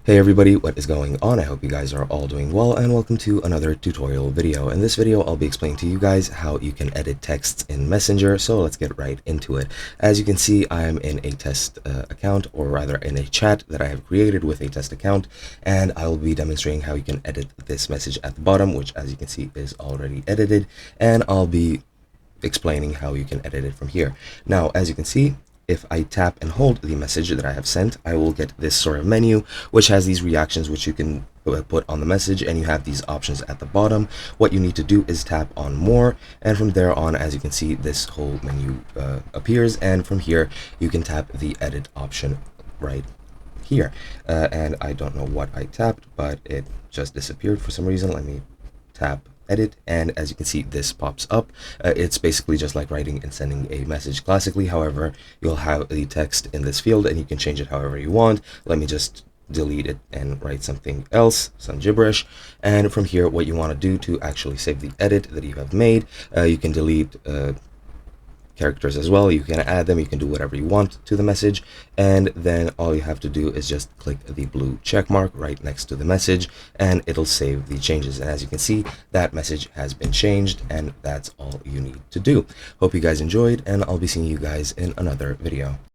Hey everybody, what is going on? I hope you guys are all doing well, and welcome to another tutorial video. In this video, I'll be explaining to you guys how you can edit texts in Messenger, so let's get right into it. As you can see, I'm in a test account, or rather in a chat that I have created with a test account, and I will be demonstrating how you can edit this message at the bottom, which as you can see is already edited, and I'll be explaining how you can edit it from here. Now, as you can see, if I tap and hold the message that I have sent, I will get this sort of menu, which has these reactions which you can put on the message, and you have these options at the bottom. What you need to do is tap on more, and from there on, as you can see, this whole menu appears, and from here you can tap the edit option right here. And I don't know what I tapped, but it just disappeared for some reason. Let me tap edit, and as you can see, this pops up. It's basically just like writing and sending a message classically. However, you'll have the text in this field and you can change it however you want. Let me just delete it and write something else, some gibberish. And from here, what you want to do to actually save the edit that you have made, you can delete characters as well. You can add them, you can do whatever you want to the message, and then all you have to do is just click the blue check mark right next to the message, and it'll save the changes. And as you can see, that message has been changed, and that's all you need to do. Hope you guys enjoyed, and I'll be seeing you guys in another video.